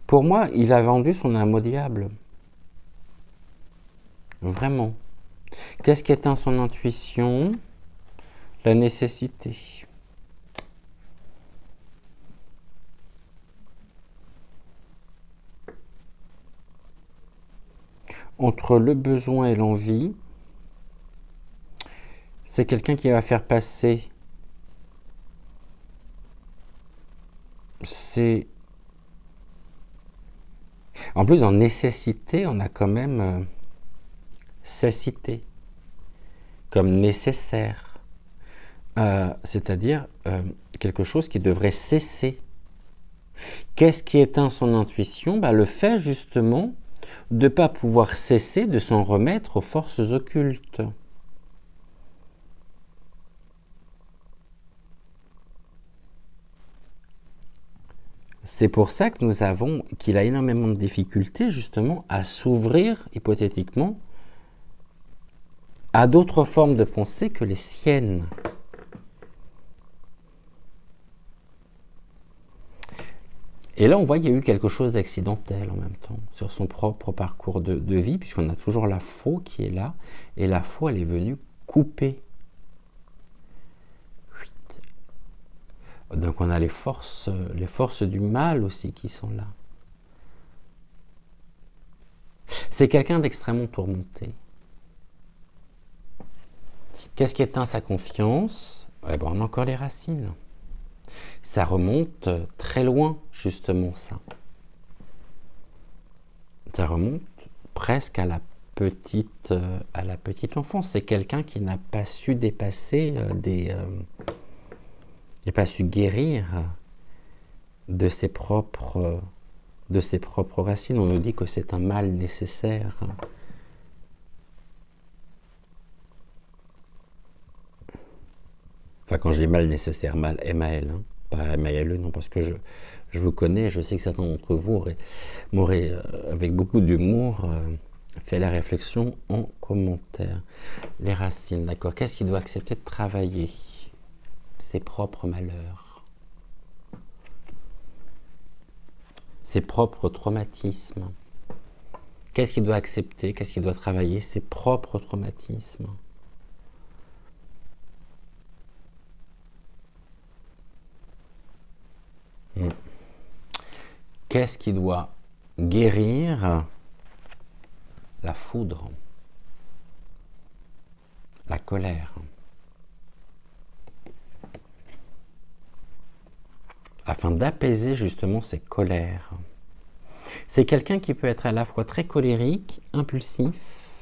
Pour moi, il a vendu son âme au diable. Vraiment. Qu'est-ce qui éteint son intuition? La nécessité. Entre le besoin et l'envie, c'est quelqu'un qui va faire passer ses... En plus, dans nécessité, on a quand même cécité, comme nécessaire. C'est-à-dire quelque chose qui devrait cesser. Qu'est-ce qui éteint son intuition? Le fait justement de ne pas pouvoir cesser de s'en remettre aux forces occultes. C'est pour ça que qu'il a énormément de difficultés justement à s'ouvrir hypothétiquement à d'autres formes de pensée que les siennes. Et là, on voit qu'il y a eu quelque chose d'accidentel en même temps, sur son propre parcours de vie, puisqu'on a toujours la faux qui est là, et la faux, elle est venue couper. Donc on a les forces du mal aussi qui sont là. C'est quelqu'un d'extrêmement tourmenté. Qu'est-ce qui éteint sa confiance? On a encore les racines. Ça remonte très loin, justement, ça. Ça remonte presque à la petite enfance. C'est quelqu'un qui n'a pas su dépasser n'a pas su guérir de ses propres racines. On nous dit que c'est un mal nécessaire. Enfin, quand je dis mal nécessaire, mal M-A-L, hein, pas M-A-L-E, non, parce que je vous connais, je sais que certains d'entre vous m'auraient, avec beaucoup d'humour, fait la réflexion en commentaire. Les racines, d'accord. Qu'est-ce qu'il doit accepter de travailler? Ses propres malheurs, ses propres traumatismes. Qu'est-ce qu'il doit accepter? Qu'est-ce qu'il doit travailler? Ses propres traumatismes. Qu'est-ce qui doit guérir? La foudre, la colère, afin d'apaiser justement ses colères. C'est quelqu'un qui peut être à la fois très colérique, impulsif,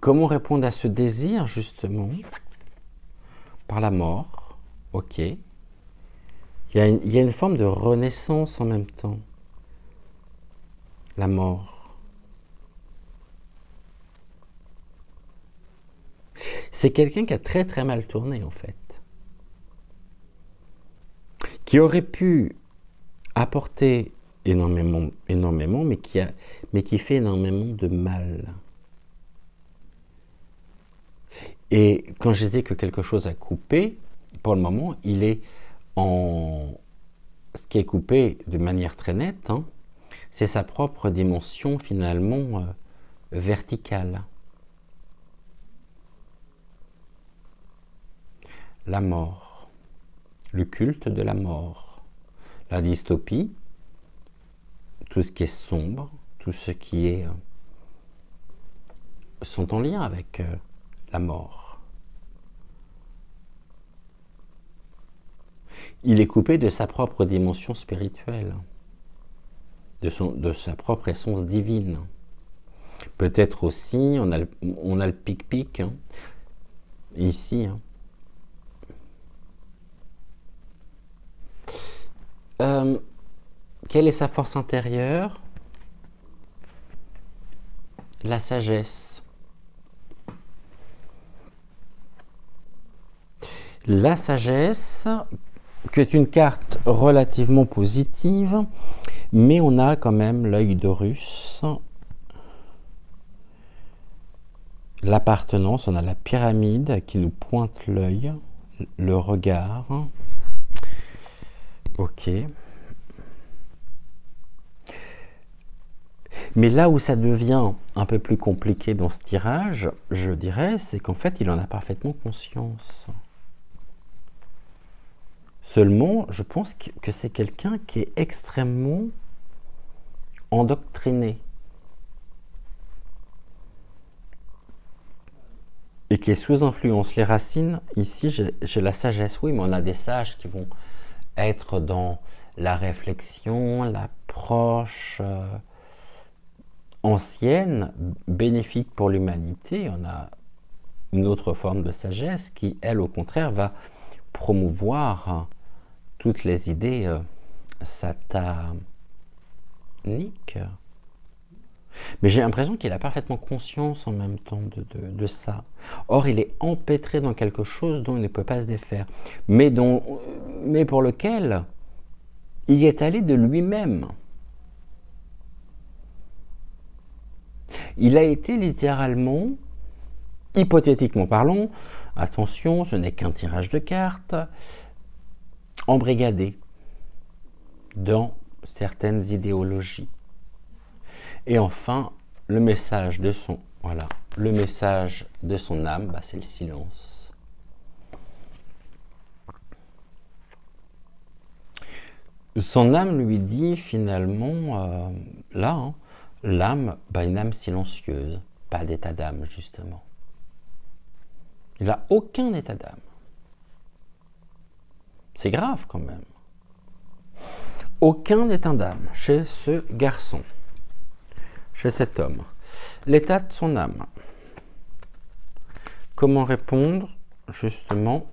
comment répondre à ce désir justement? Par la mort, ok. Il y a une forme de renaissance en même temps. La mort. C'est quelqu'un qui a très très mal tourné en fait. Qui aurait pu apporter énormément, mais qui fait énormément de mal. Et quand je disais que quelque chose a coupé, pour le moment, il est ce qui est coupé de manière très nette, hein, c'est sa propre dimension finalement verticale. La mort, le culte de la mort, la dystopie, tout ce qui est sombre, tout ce qui est sont en lien avec la mort. Il est coupé de sa propre dimension spirituelle, de sa propre essence divine. Peut-être aussi, on a le pic-pic, hein, ici. Hein. Quelle est sa force intérieure? La sagesse. La sagesse, qui est une carte relativement positive, mais on a quand même l'œil d'Horus. L'appartenance, on a la pyramide qui nous pointe l'œil, le regard. Ok. Mais là où ça devient un peu plus compliqué dans ce tirage, je dirais, c'est qu'en fait, il en a parfaitement conscience. Seulement, je pense que c'est quelqu'un qui est extrêmement endoctriné. Et qui est sous influence. Les racines, ici, j'ai la sagesse. Oui, mais on a des sages qui vont être dans la réflexion, l'approche ancienne, bénéfique pour l'humanité. On a une autre forme de sagesse qui, elle, au contraire, va promouvoir toutes les idées sataniques. Mais j'ai l'impression qu'il a parfaitement conscience en même temps de ça. Or, il est empêtré dans quelque chose dont il ne peut pas se défaire, mais pour lequel il est allé de lui-même. Il a été littéralement, hypothétiquement parlant, attention, ce n'est qu'un tirage de cartes, embrigadé dans certaines idéologies. Et enfin, le message de son âme, c'est le silence. Son âme lui dit finalement, l'âme, une âme silencieuse, pas d'état d'âme justement. Il n'a aucun état d'âme. C'est grave quand même. Aucun état d'âme chez ce garçon. Chez cet homme. L'état de son âme. Comment répondre justement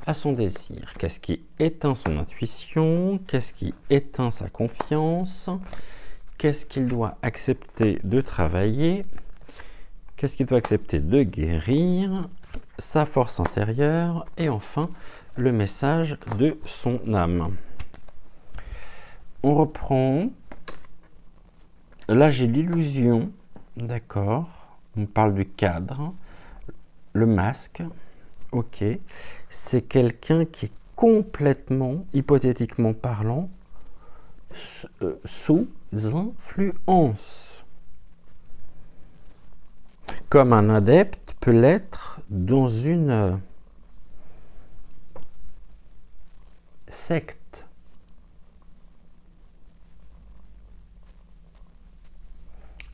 à son désir? Qu'est-ce qui éteint son intuition? Qu'est-ce qui éteint sa confiance? Qu'est-ce qu'il doit accepter de travailler? Qu'est-ce qu'il doit accepter de guérir? Sa force intérieure? Et enfin, le message de son âme. On reprend. Là, j'ai l'illusion, d'accord, on parle du cadre, le masque, ok, c'est quelqu'un qui est complètement, hypothétiquement parlant, sous influence. Comme un adepte peut l'être dans une secte.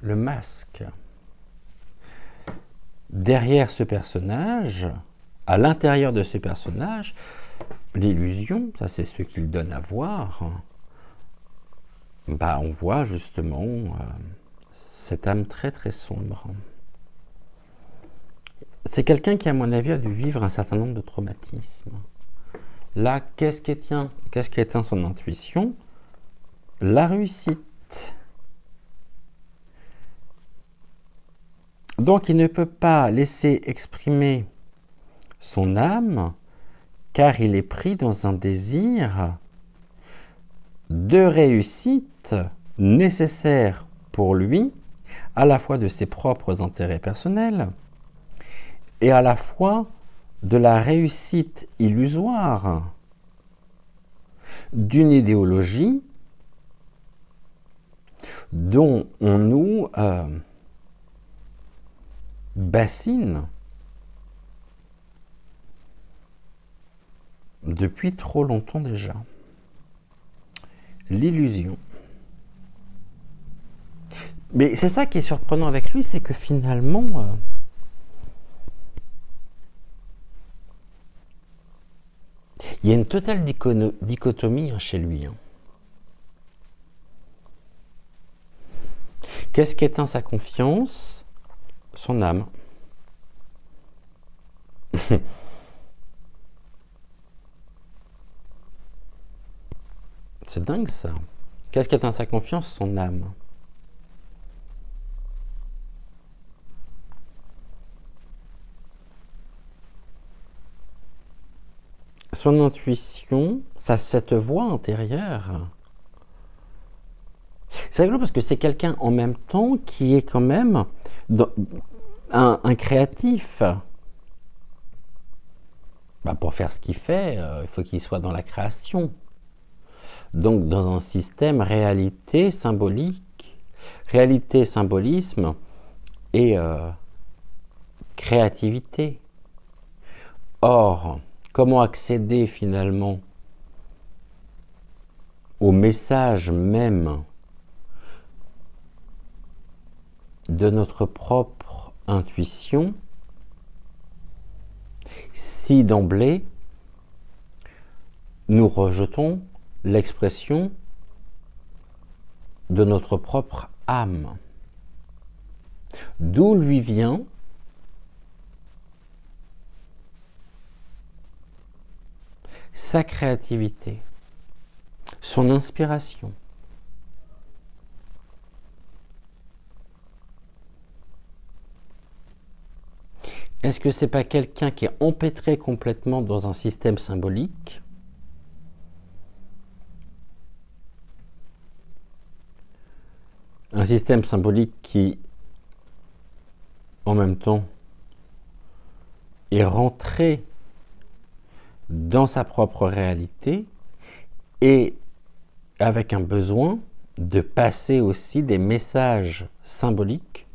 Le masque. Derrière ce personnage, à l'intérieur de ce personnage, l'illusion, ça c'est ce qu'il donne à voir, on voit justement cette âme très très sombre. C'est quelqu'un qui, à mon avis, a dû vivre un certain nombre de traumatismes. Là, qu'est-ce qui éteint son intuition? La réussite. Donc, il ne peut pas laisser exprimer son âme, car il est pris dans un désir de réussite nécessaire pour lui, à la fois de ses propres intérêts personnels, et à la fois de la réussite illusoire d'une idéologie dont on nous bassine depuis trop longtemps déjà. L'illusion. Mais c'est ça qui est surprenant avec lui, c'est que finalement, il y a une totale dichotomie chez lui. Qu'est-ce qui éteint sa confiance? Son âme. C'est dingue ça. Qu'est-ce qui éteint sa confiance? Son âme. Son intuition, cette voix intérieure. C'est rigolo parce que c'est quelqu'un en même temps qui est quand même un créatif. Pour faire ce qu'il fait, il faut qu'il soit dans la création. Donc dans un système réalité, symbolique, réalité, symbolisme et créativité. Or, comment accéder finalement au message même de notre propre intuition si d'emblée nous rejetons l'expression de notre propre âme? D'où lui vient sa créativité, son inspiration. Est-ce que c'est pas quelqu'un qui est empêtré complètement dans un système symbolique? Un système symbolique qui, en même temps, est rentré dans sa propre réalité et avec un besoin de passer aussi des messages symboliques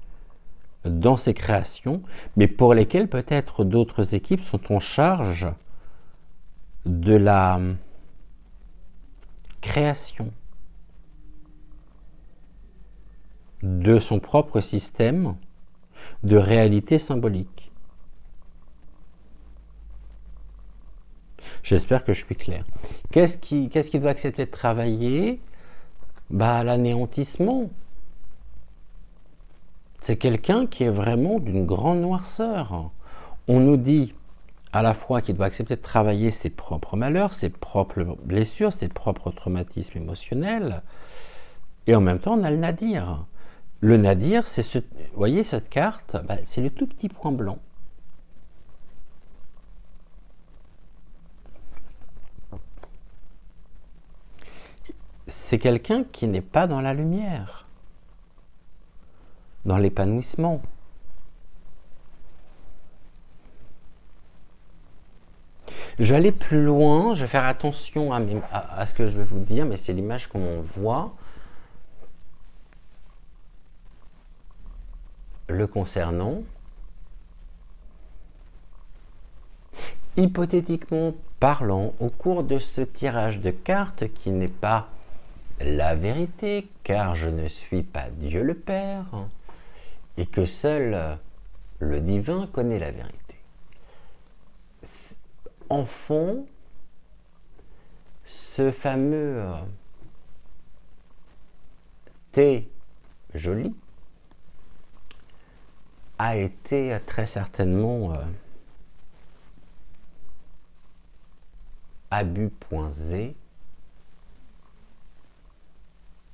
dans ses créations, mais pour lesquels peut-être d'autres équipes sont en charge de la création de son propre système de réalité symbolique. J'espère que je suis clair. Qu'est-ce qui doit accepter de travailler? L'anéantissement. C'est quelqu'un qui est vraiment d'une grande noirceur. On nous dit à la fois qu'il doit accepter de travailler ses propres malheurs, ses propres blessures, ses propres traumatismes émotionnels, et en même temps on a le nadir. Le nadir, c'est vous voyez cette carte, c'est le tout petit point blanc. C'est quelqu'un qui n'est pas dans la lumière, dans l'épanouissement. Je vais aller plus loin, je vais faire attention à ce que je vais vous dire, mais c'est l'image qu'on voit. Le concernant. Hypothétiquement parlant, au cours de ce tirage de cartes qui n'est pas la vérité, car je ne suis pas Dieu le Père, et que seul le divin connaît la vérité. En fond, ce fameux thé joli a été très certainement abus.z.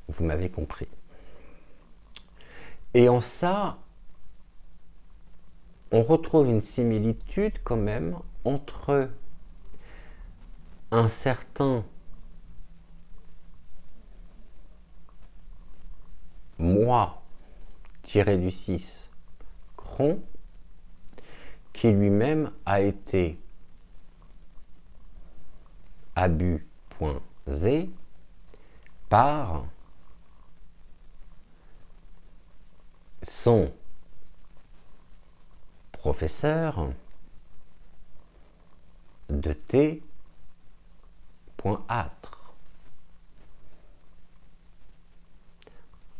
Vous m'avez compris. Et en ça, on retrouve une similitude quand même entre un certain moi tiré du 6 cron qui lui-même a été abus.z par son professeur de T.âtre.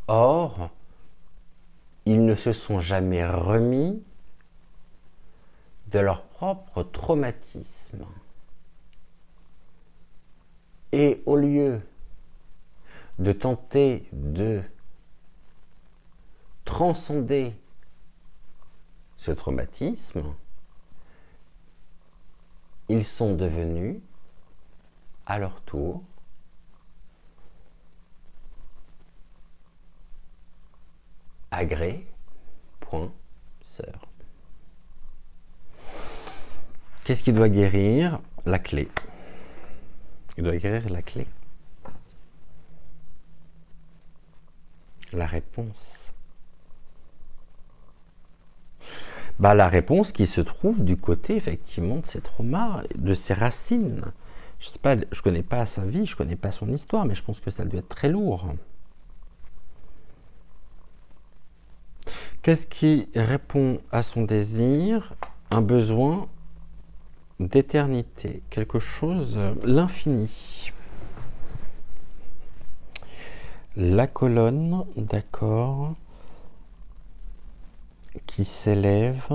Or, ils ne se sont jamais remis de leur propre traumatisme. Et au lieu de tenter de transcender ce traumatisme, ils sont devenus, à leur tour, agrès, point, sœur. Qu'est-ce qui doit guérir? La clé. Il doit guérir la clé. La réponse. La réponse qui se trouve du côté, effectivement, de ses traumas, de ses racines. Je sais pas, je connais pas sa vie, je connais pas son histoire, mais je pense que ça doit être très lourd. Qu'est-ce qui répond à son désir? Un besoin d'éternité, quelque chose, l'infini. La colonne, d'accord, qui s'élève,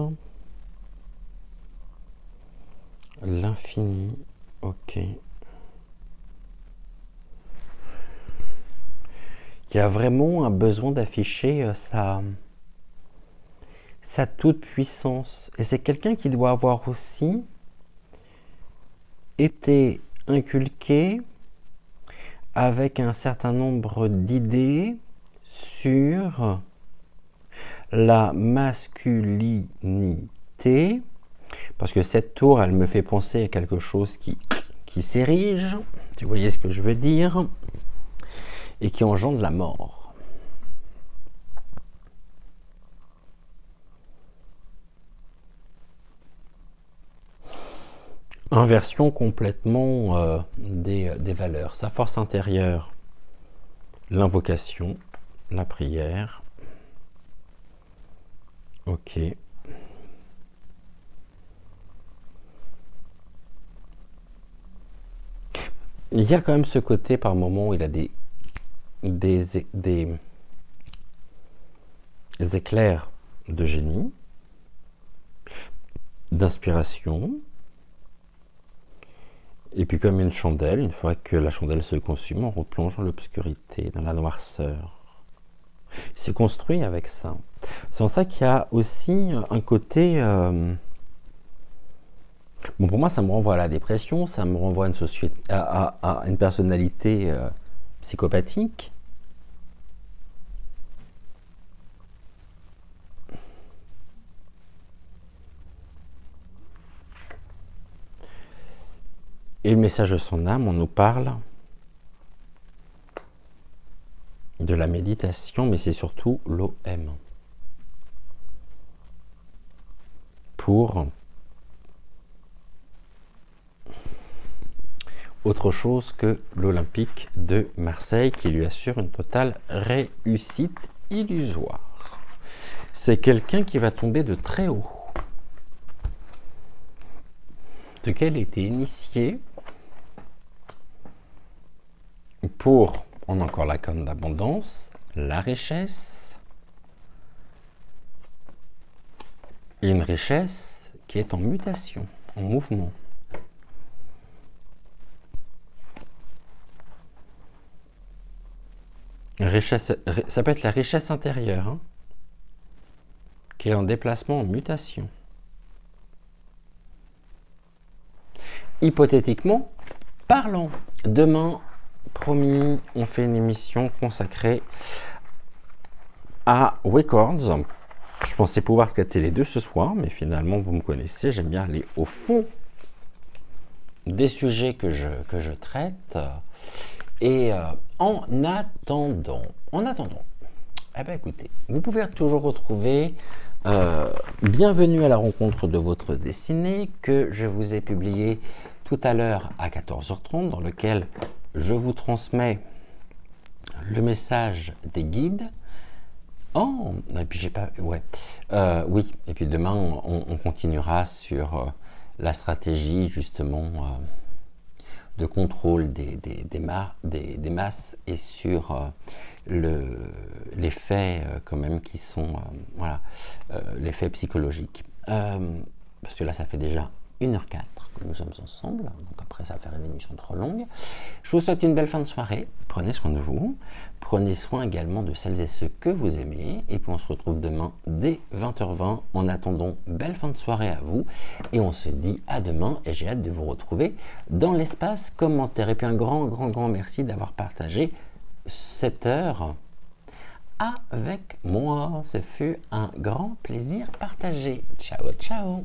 l'infini, ok. Il y a vraiment un besoin d'afficher sa toute puissance. Et c'est quelqu'un qui doit avoir aussi été inculqué avec un certain nombre d'idées sur la masculinité, parce que cette tour, elle me fait penser à quelque chose qui s'érige, tu voyez ce que je veux dire, et qui engendre la mort. Inversion complètement des valeurs. Sa force intérieure, l'invocation, la prière. Ok. Il y a quand même ce côté par moment où il a des éclairs de génie, d'inspiration. Et puis comme une chandelle, une fois que la chandelle se consume, on replonge dans l'obscurité, dans la noirceur. Il s'est construit avec ça. C'est en ça qu'il y a aussi un côté... Bon, pour moi, ça me renvoie à la dépression, ça me renvoie à une, société, à une personnalité psychopathique. Et le message de son âme, on nous parle de la méditation, mais c'est surtout l'OM. Pour autre chose que l'Olympique de Marseille qui lui assure une totale réussite illusoire. C'est quelqu'un qui va tomber de très haut, de quel était initié pour, on a encore la corne d'abondance, la richesse, et une richesse qui est en mutation, en mouvement. Richesse, ça peut être la richesse intérieure, hein, qui est en déplacement, en mutation. Hypothétiquement parlant, demain, promis, on fait une émission consacrée à Records. Je pensais pouvoir traiter les deux ce soir, mais finalement, vous me connaissez, j'aime bien aller au fond des sujets que je traite. Et en attendant, eh bien écoutez, vous pouvez toujours retrouver Bienvenue à la rencontre de votre destinée que je vous ai publié tout à l'heure à 14h30, dans lequel je vous transmets le message des guides. Oh, et puis j'ai pas, ouais, oui, et puis demain on continuera sur la stratégie justement de contrôle des masses et sur l'effet quand même qui sont, voilà, l'effet psychologique. Parce que là, ça fait déjà 1h04 que nous sommes ensemble, donc après ça va faire une émission trop longue. Je vous souhaite une belle fin de soirée, prenez soin de vous, prenez soin également de celles et ceux que vous aimez, et puis on se retrouve demain dès 20h20. En attendant, belle fin de soirée à vous, et on se dit à demain, et j'ai hâte de vous retrouver dans l'espace commentaire. Et puis un grand merci d'avoir partagé cette heure avec moi, ce fut un grand plaisir partagé. Ciao, ciao.